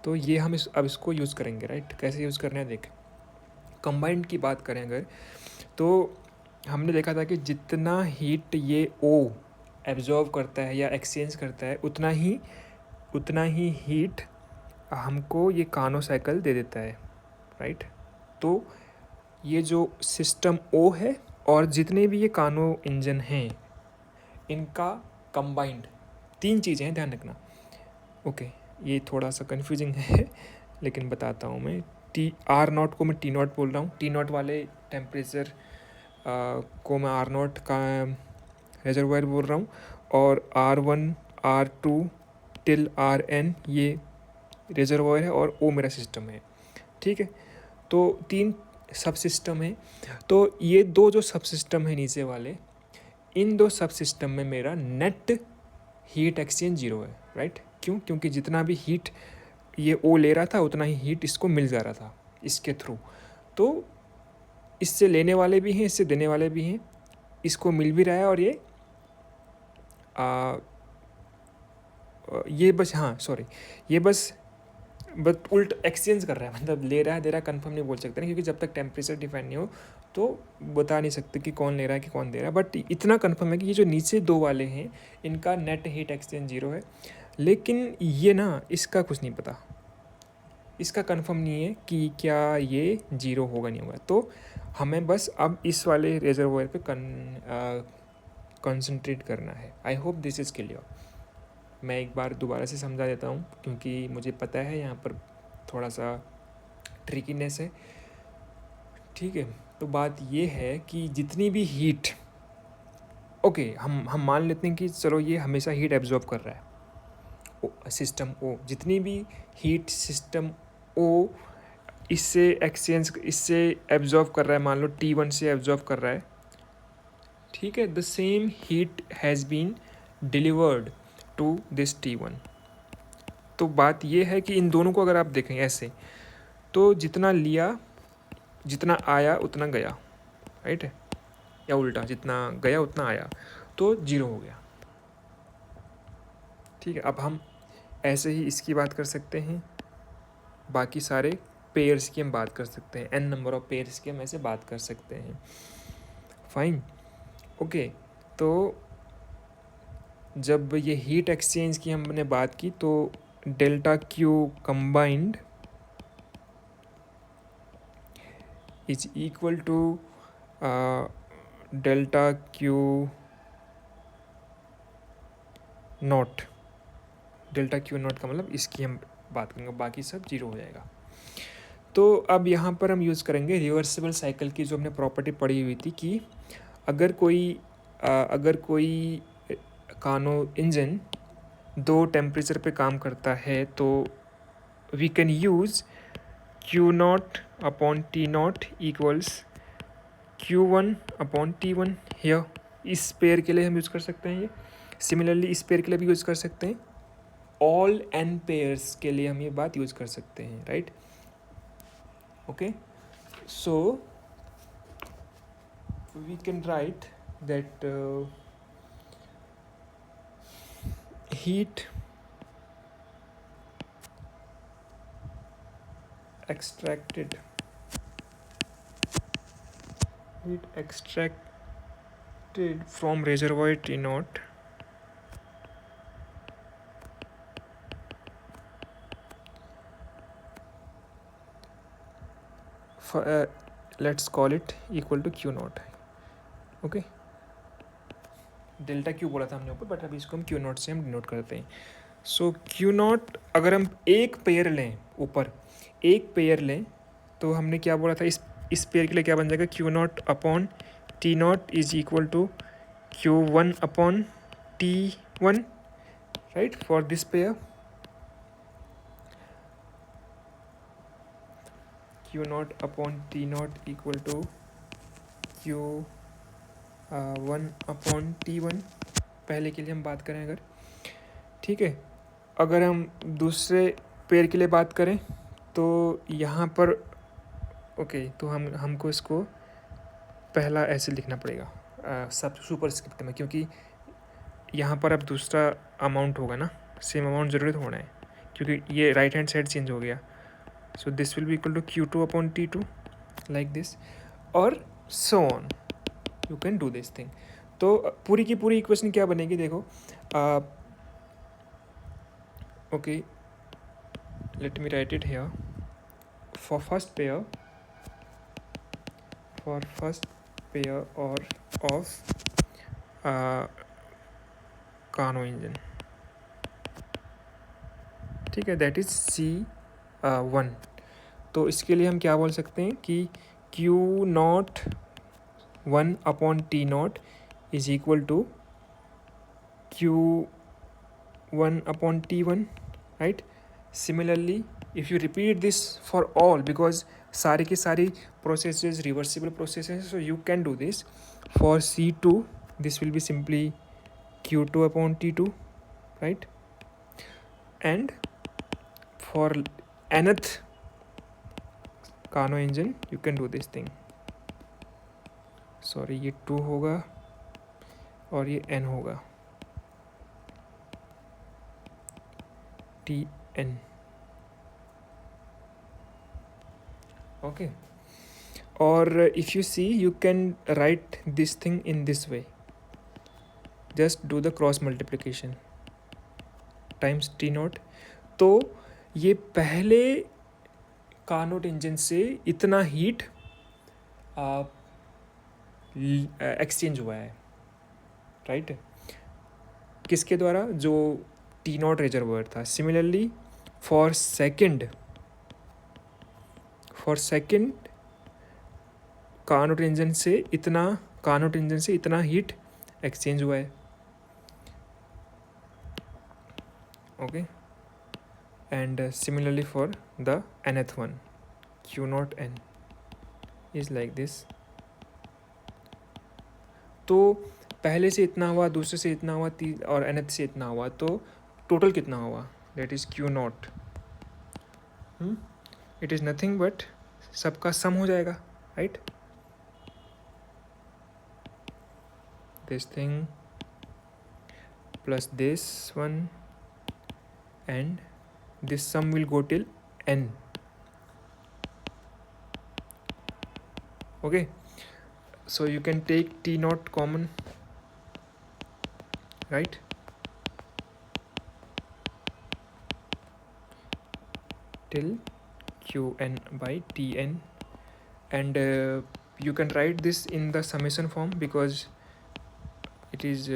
[SPEAKER 1] तो ये हम अब इसको यूज़ करेंगे, राइट। कैसे यूज़ करना है देख। कंबाइंड की बात करें अगर, तो हमने देखा था कि जितना हीट ये O एब्जॉर्व करता है या एक्सचेंज करता है, उतना ही हीट हमको ये कार्नो साइकिल दे देता है, राइट। तो ये जो सिस्टम O है और जितने भी ये कार्नो इंजन हैं, इनका कंबाइंड 3 चीज़ें हैं, ध्यान रखना। ओके, ये थोड़ा सा कन्फ्यूजिंग है लेकिन बताता हूँ मैं। R0 को मैं T0 बोल रहा हूँ, T0 वाले टेम्परेचर को मैं R0 का रेजरवायर बोल रहा हूँ, और R1 R2 टिल Rn ये रिजर्वॉयर है और O मेरा सिस्टम है। ठीक है, तो 3 सब सिस्टम है। तो ये 2 जो सब सिस्टम है नीचे वाले, इन 2 सब सिस्टम में मेरा नेट हीट एक्सचेंज 0 है। राइट, क्यों? क्योंकि जितना भी हीट ये O ले रहा था उतना ही हीट इसको मिल जा रहा था इसके थ्रू। तो इससे लेने वाले भी हैं, इससे देने वाले भी हैं, इसको मिल भी रहा है और ये बस, हाँ सॉरी, ये बस उल्ट एक्सचेंज कर रहा है, मतलब ले रहा है दे रहा है कंफर्म नहीं बोल सकते ना, क्योंकि जब तक टेम्परेचर डिफाइन नहीं हो तो बता नहीं सकते कि कौन ले रहा है कि कौन दे रहा है। बट इतना कंफर्म है कि ये जो नीचे 2 वाले हैं इनका नेट हीट एक्सचेंज 0 है। लेकिन ये ना, इसका कुछ नहीं पता, इसका कंफर्म नहीं है कि क्या ये 0 होगा नहीं होगा। तो हमें बस अब इस वाले रिजर्वॉयर पे कंसंट्रेट करना है। I hope this is clear. मैं एक बार दोबारा से समझा देता हूँ, क्योंकि मुझे पता है यहाँ पर थोड़ा सा ट्रिकीनेस है। ठीक है, तो बात ये है कि जितनी भी हीट, ओके, हम मान लेते हैं कि चलो ये हमेशा हीट एब्जॉर्ब कर रहा है सिस्टम O, जितनी भी हीट सिस्टम O इससे एब्जॉर्ब कर रहा है, मान लो T1 से एब्जॉर्ब कर रहा है। ठीक है, the same heat has been delivered to this T1। तो बात ये है कि इन दोनों को अगर आप देखें ऐसे, तो जितना लिया, जितना आया उतना गया, राइट है, या उल्टा, जितना गया उतना आया, तो 0 हो गया। ठीक है, अब हम ऐसे ही इसकी बात कर सकते हैं, बाकी सारे पेयर्स की हम बात कर सकते हैं, n नंबर ऑफ पेयर्स की हम ऐसे बात कर सकते हैं। Fine, okay. तो जब ये हीट एक्सचेंज की हमने बात की, तो delta Q combined is equal to delta Q naught. Delta Q naught का मतलब इसकी हम बात करेंगे, बाकी सब 0 हो जाएगा। तो अब यहाँ पर हम यूज़ करेंगे रिवर्सिबल साइकिल की जो हमने प्रॉपर्टी पढ़ी हुई थी कि अगर कोई कानो इंजन 2 टेम्परेचर पे काम करता है तो we can use Q0 upon T0 equals Q1 upon T1 here. इस पेयर के लिए हम यूज़ कर सकते हैं ये। सिमिलरली इस पेयर के लिए भी यूज़ कर सकते हैं, ऑल n पेयर्स के लिए हम ये बात यूज़ कर सकते हैं, right. Okay, so we can write that heat extracted from reservoir T0 let's call it equal to Q0। Okay, delta Q बोला था हमने ऊपर, बट अभी इसको हम Q0 से हम डिनोट करते हैं। सो Q0 अगर हम एक पेयर लें, ऊपर एक पेयर लें, तो हमने क्या बोला था, इस पेयर के लिए क्या बन जाएगा, Q0 upon T0 is equal to Q1 upon T1, right, for this pair. Q0 upon T0 equal to Q1 upon T1 पहले के लिए हम बात करें अगर। ठीक है, अगर हम दूसरे पेयर के लिए बात करें तो यहाँ पर ओके, तो हमको इसको पहला ऐसे लिखना पड़ेगा सब सुपरस्क्रिप्ट में, क्योंकि यहाँ पर अब दूसरा अमाउंट होगा ना, सेम अमाउंट ज़रूरत होना है, क्योंकि ये राइट हैंड साइड चेंज हो गया। So this will be equal to Q2 upon T2 like this, और so on, you can do this thing. तो पूरी की पूरी इक्वेशन क्या बनेगी, देखो, okay, let me write it here. For first pair और ऑफ कार्नो इंजन, ठीक है, दैट इज C1। तो इसके लिए हम क्या बोल सकते हैं कि Q0 1 upon T0 is equal to Q1 upon T1, right? Similarly, if you repeat this for all, because सारी की सारी processes reversible processes, so you can do this. For C2, this will be simply Q2 upon T2, right? And for nth Carnot engine, you can do this thing. Sorry, ये 2 होगा और ये n होगा, Tn. Okay. Or if you see, you can write this thing in this way. Just do the cross multiplication times T0. तो ये पहले Carnot engine से इतना हीट एक्सचेंज हुआ है, राइट? किसके द्वारा? जो T0 रिजर्वायर था. Similarly for second Carnot engine से इतना हीट एक्सचेंज हुआ है. Okay. And similarly for the nth one, Q0n is like this. तो पहले से इतना हुआ, दूसरे से इतना हुआ, और nth से इतना हुआ, तो टोटल कितना हुआ? That is Q0. It is nothing but सबका सम हो जाएगा, right? This thing plus this one and this sum will go till n. Okay, so you can take T0 common, right? Till Qn by Tn, and you can write this in the summation form because it is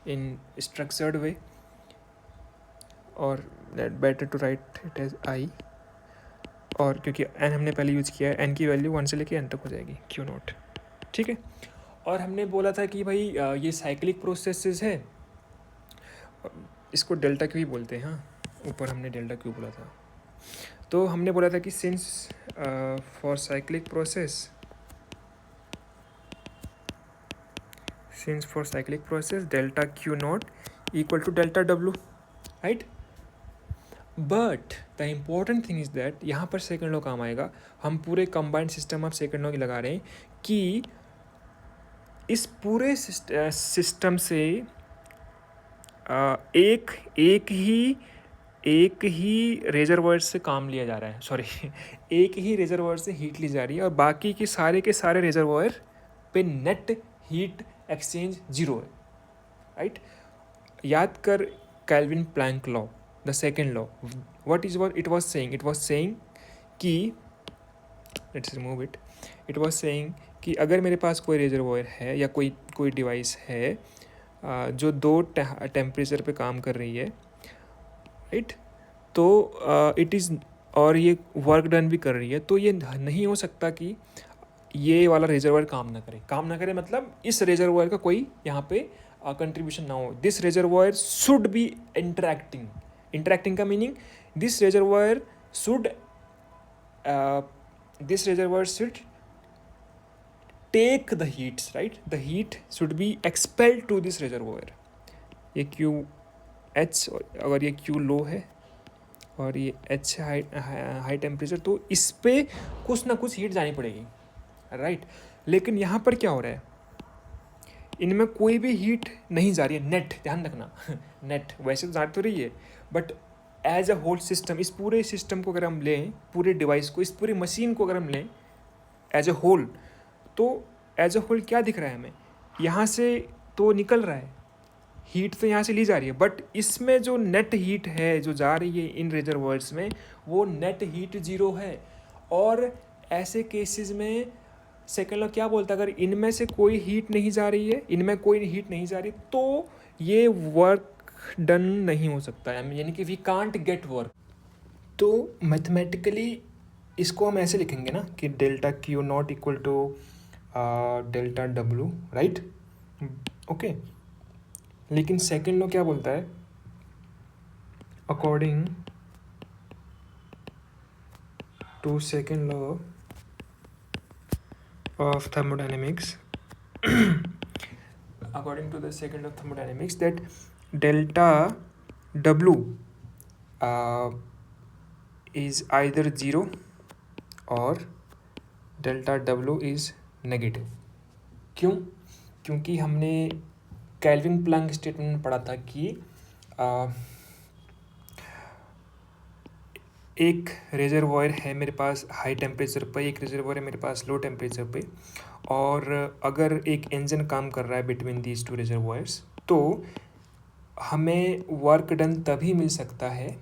[SPEAKER 1] in structured way, और better to write it as I. और क्योंकि n हमने पहले use किया है, n की value 1 से लेके n तक हो जाएगी, Q0. ठीक है. और हमने बोला था कि भाई ये साइक्लिक प्रोसेसेस है, इसको डेल्टा क्यू ही बोलते हैं. हाँ, ऊपर हमने डेल्टा क्यू बोला था. तो हमने बोला था कि since for cyclic process delta Q0 equal to delta W, right? But the important thing is that यहाँ पर सेकेंड लॉ काम आएगा. हम पूरे combined system of second law की लगा रहे हैं कि इस पूरे सिस्टम से एक ही रेजर्वायर से काम लिया जा रहा है, सॉरी एक ही रेजर्वायर से हीट ली जा रही है, और बाकी के सारे रेजर्वायर पे नेट हीट एक्सचेंज 0 है, राइट? याद कर Kelvin Planck law, the second law. what it was saying कि let's remove it. It was saying कि अगर मेरे पास कोई रेजर्वायर है या कोई डिवाइस है जो 2 टेम्परेचर पे काम कर रही है, राइट? तो इट इज़, और ये वर्क डन भी कर रही है, तो ये नहीं हो सकता कि ये वाला रेजर्वायर काम ना करे. मतलब इस रेजर्वायर का कोई यहाँ पे कंट्रीब्यूशन ना हो. This reservoir should be interacting का meaning this reservoir should take the heats, right? The heat should be expelled to this reservoir. ये QH अगर ये Q लो है और ये H हाई टेम्परेचर, तो इस पे कुछ ना कुछ हीट जानी पड़ेगी, राइट? लेकिन यहाँ पर क्या हो रहा है, इनमें कोई भी हीट नहीं जा रही है. नेट, ध्यान रखना नेट वैसे तो जा तो रही है, but as a whole system, इस पूरे सिस्टम को अगर हम लें, पूरे डिवाइस को, इस पूरी मशीन को अगर हम लें एज अ होल, तो एज अ होल क्या दिख रहा है हमें? यहाँ से तो निकल रहा है हीट, तो यहाँ से ली जा रही है, बट इसमें जो नेट हीट है जो जा रही है इन रेजर्वायर्स में, वो नेट हीट 0 है. और ऐसे केसेस में सेकेंड लॉ क्या बोलता है? अगर इनमें से कोई हीट नहीं जा रही है, तो ये वर्क डन नहीं हो सकता है, यानी कि वी कांट गेट वर्क. तो मैथमेटिकली इसको हम ऐसे लिखेंगे ना कि delta Q0 equal to delta W, right? Okay. लेकिन सेकेंड लॉ क्या बोलता है, according to second law of thermodynamics, according to the second of thermodynamics, that delta W is either 0 और delta W is नेगेटिव। क्यों? क्योंकि हमने kelvin Planck statement में पढ़ा था कि एक रिजर्वॉयर है मेरे पास हाई टेम्परेचर पर, एक रिजर्वॉयर है मेरे पास लो टेम्परेचर पे, और अगर एक इंजन काम कर रहा है बिटवीन दीज टू रिजर्वॉयर्स, तो हमें वर्क डन तभी मिल सकता है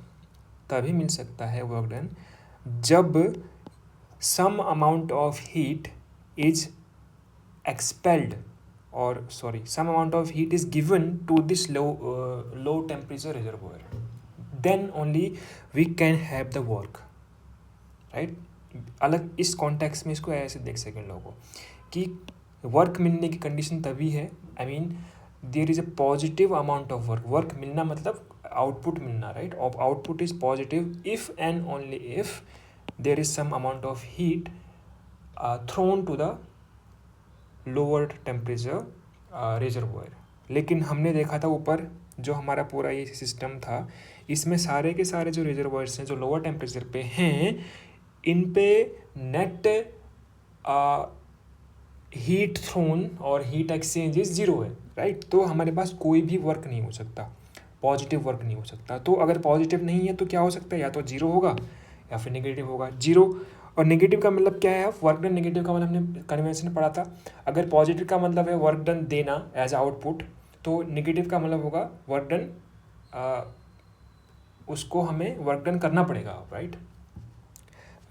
[SPEAKER 1] वर्क डन जब some amount of heat is expelled, और some amount of heat is given to this low temperature reservoir, then only we can have the work, right. अलग इस context में इसको ऐसे देख सकें लोगों कि वर्क मिलने की कंडीशन तभी है, I mean there is a positive amount of work मिलना मतलब आउटपुट मिलना, right. Of output is positive if and only if there is some amount of heat thrown to the lower temperature reservoir. लेकिन हमने देखा था ऊपर जो हमारा पूरा ये सिस्टम था, इसमें सारे के सारे जो रिजर्वॉयर्स हैं जो लोअर टेम्परेचर पे हैं, इन पे नेट हीट थ्रोन और हीट एक्सचेंज इज जीरो है, राइट। तो हमारे पास कोई भी वर्क नहीं हो सकता, पॉजिटिव वर्क नहीं हो सकता। तो अगर पॉजिटिव नहीं है तो क्या हो सकता है, या तो जीरो होगा या फिर नेगेटिव होगा। जीरो और नेगेटिव का मतलब क्या है, वर्क डन नेगेटिव का मतलब हमने कन्वेंशन में पढ़ा था। अगर पॉजिटिव का मतलब है वर्क डन देना एज आउटपुट, तो नेगेटिव का मतलब होगा वर्क डन उसको हमें वर्क डन करना पड़ेगा, राइट।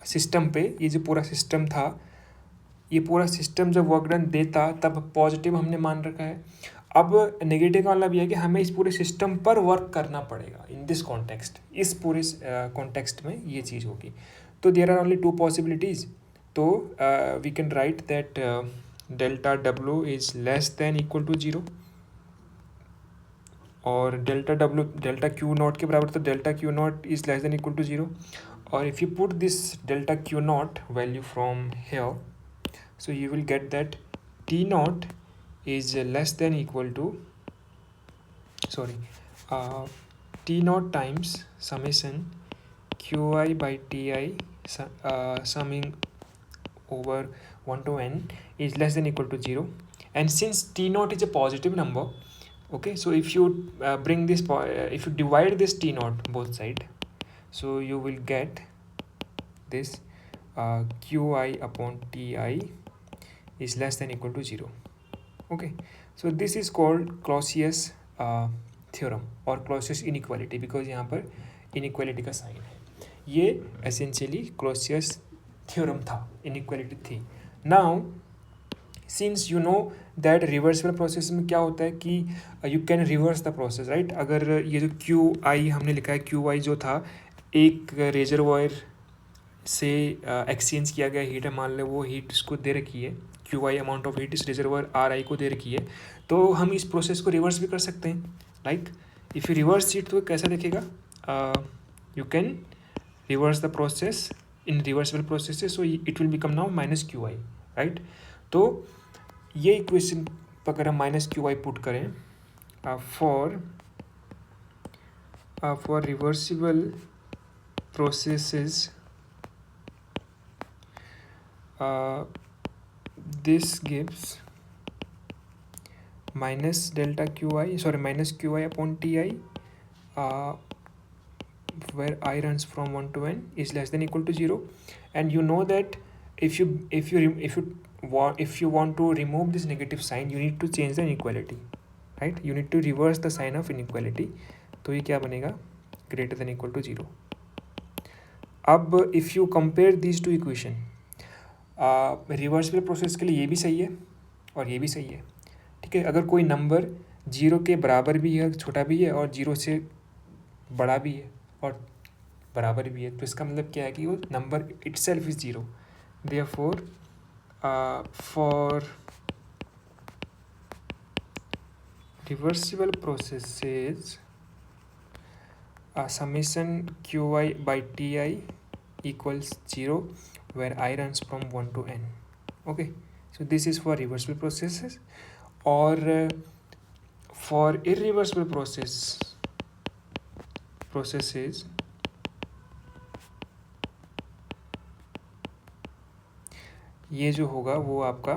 [SPEAKER 1] सिस्टम पे ये जो पूरा सिस्टम था, ये पूरा सिस्टम जब वर्क डन देता तब पॉजिटिव हमने मान रखा है। अब नेगेटिव का मतलब ये है कि हमें इस पूरे सिस्टम पर वर्क करना पड़ेगा इन दिस कॉन्टेक्स्ट, इस पूरे कॉन्टेक्स्ट में ये चीज़ होगी। तो there are only two possibilities. तो we can write that delta W is less than equal to zero, और डेल्टा क्यू नॉट के बराबर, तो delta Q not is less than equal to zero. और if you put this delta Q not value from here, so you will get that T naught is less than equal to T naught times summation Qi by Ti summing over 1 to n is less than equal to 0. And since T naught is a positive number, okay, so if you bring this if you divide this T naught both side, so you will get this Qi upon Ti is less than equal to 0. Okay, so this is called Clausius theorem और Clausius inequality, because यहाँ पर inequality का sign है। ये essentially Clausius theorem था, inequality थी। Now since you know that reversible process में क्या होता है कि you can reverse the process, right। अगर ये जो QI हमने लिखा है, QI जो था एक रिजर्वॉयर से एक्सचेंज किया गया हीट है, मान लो वो हीट इसको दे रखी है, Qi अमाउंट ऑफ हीट इस रिजर्वर Ri को दे रखी है, तो हम इस प्रोसेस को रिवर्स भी कर सकते हैं। Like if you reverse it तो कैसा दिखेगा, you can reverse the process in reversible process, so it will become now minus Qi, right. तो ये इक्वेशन अगर हम माइनस Qi पुट करें for reversible processes, this gives minus Qi upon Ti where I runs from 1 to n is less than equal to 0. And you know that if you want to remove this negative sign, you need to change the inequality, right। you need to reverse the sign of inequality, तो ये क्या बनेगा, greater than equal to 0. अब if you compare these two equation, reversible process के लिए ये भी सही है और ये भी सही है, ठीक है। अगर कोई नंबर जीरो के बराबर भी है, छोटा भी है, और जीरो से बड़ा भी है और बराबर भी है, तो इसका मतलब क्या है कि वो number itself is zero. Therefore for reversible processes summation qi by ti equals 0 where I runs from 1 to n. Okay, so this is for reversible processes. Or for irreversible processes ये जो होगा वो आपका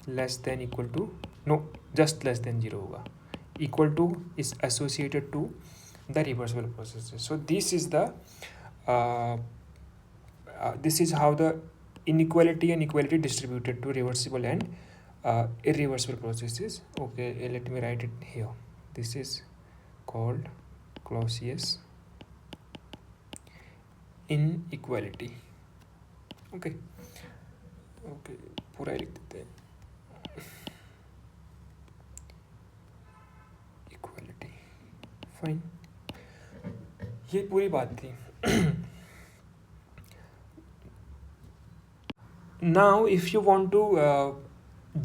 [SPEAKER 1] less than equal to just less than 0 होगा. Equal to is associated to the reversible processes. So this is how the inequality and equality distributed to reversible and irreversible processes. Okay, let me write it here. This is called Clausius inequality. Okay, पूरा लिख देते हैं. Equality, fine. ये पूरी बात थी. Now if you want to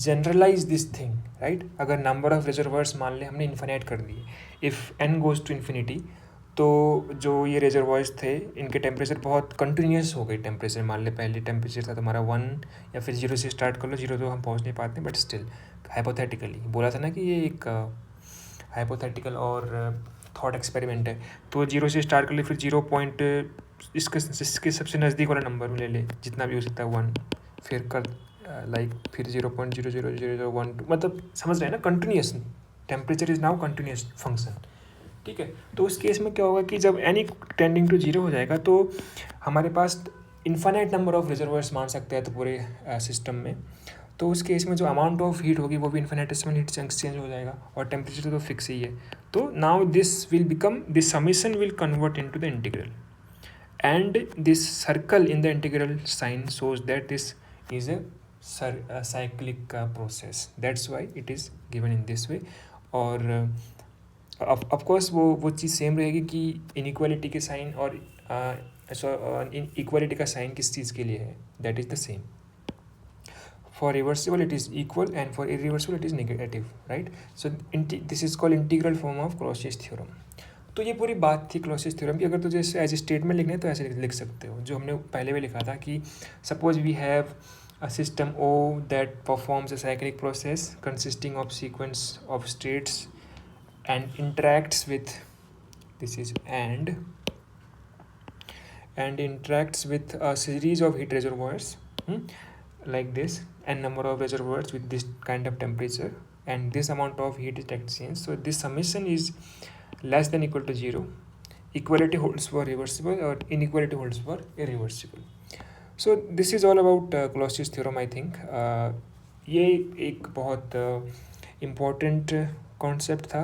[SPEAKER 1] generalize this thing, right, अगर number of reservoirs मान ले हमने infinite कर दिए, if n goes to infinity, तो जो ये reservoirs थे इनके टेम्परेचर बहुत कंटिन्यूस हो गई. टेम्परेचर मान ले पहले टेम्परेचर था तुम्हारा 1 या फिर 0 से स्टार्ट कर लो. 0 तो हम पहुंच नहीं पाते, बट स्टिल हाइपोथेटिकली बोला था ना कि ये एक हाइपोथेटिकल और थॉट एक्सपेरिमेंट है. तो 0 से स्टार्ट कर ले, फिर 0 पॉइंट इसके सबसे नज़दीक वाला नंबर ले ले जितना भी हो सकता है 1, फिर कर लाइक फिर 0.00001, मतलब समझ रहे हैं ना. Continuous temperature is now continuous function. ठीक है, तो उस केस में क्या होगा कि जब एनी टेंडिंग टू 0 हो जाएगा तो हमारे पास इन्फाइनाइट नंबर ऑफ रिजर्वर्स मान सकते हैं तो पूरे सिस्टम में. तो उस केस में जो अमाउंट ऑफ हीट होगी वो भी इन्फिनिटेसिमल हीट एक्सचेंज हो जाएगा और टेम्परेचर तो फिक्स ही है. तो now this summation will convert into the integral, and this circle in the integral sign shows that this is a cyclic process. That's why it is given in this way. और of course वो चीज़ same रहेगी कि inequality के sign और equality का sign किस चीज़ के लिए है, that is the same. For reversible it is equal and for irreversible it is negative, right? So this is called integral form of Clausius theorem. तो ये पूरी बात थी क्लॉसियस थ्योरम की. अगर तुझे एज ए स्टेटमेंट लिखना है तो ऐसे लिख सकते हो, जो हमने पहले भी लिखा था कि suppose we have a system O that performs a cyclic process consisting of sequence of states and interacts with this is and interacts with a series of heat reservoirs like this, n number of reservoirs with this kind of temperature and this amount of heat is exchanged. So this summation is less than equal to 0. Equality holds for reversible or inequality holds for irreversible. So this is all about Clausius theorem, I think. ये एक बहुत important concept था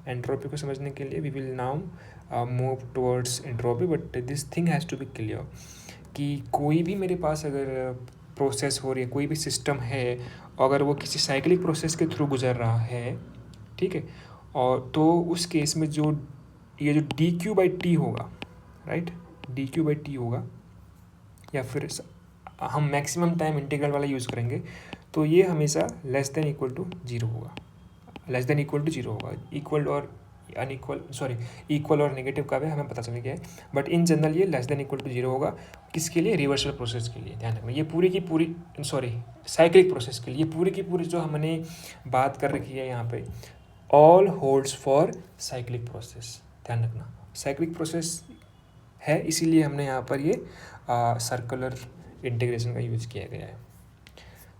[SPEAKER 1] entropy को समझने के लिए. We will now move towards entropy, but this thing has to be clear कि कोई भी मेरे पास अगर प्रोसेस हो रही है, कोई भी सिस्टम है, अगर वो किसी साइक्लिक प्रोसेस के थ्रू गुजर रहा है, ठीक है, और तो उस केस में जो ये जो डी क्यू बाई टी होगा, right, D Q by T होगा, या फिर हम मैक्सिमम टाइम इंटीग्रल वाला यूज़ करेंगे, तो ये हमेशा लेस देन इक्वल टू 0 होगा. लेस देन इक्वल टू 0 होगा. इक्वल और इक्वल और नेगेटिव का भी हमें पता चल गया है, बट इन जनरल ये लेस देन इक्वल टू 0 होगा. किसके लिए? रिवर्सल प्रोसेस के लिए. ध्यान रखना, ये पूरी की पूरी साइक्लिक प्रोसेस के लिए पूरी की पूरी जो हमने बात कर रखी है यहाँ पे, all holds for cyclic process. ध्यान रखना, साइक्लिक प्रोसेस है, इसीलिए हमने यहाँ पर ये सर्कुलर इंटीग्रेशन का यूज़ किया गया है.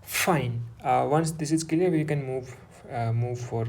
[SPEAKER 1] Fine, once this is clear we can move for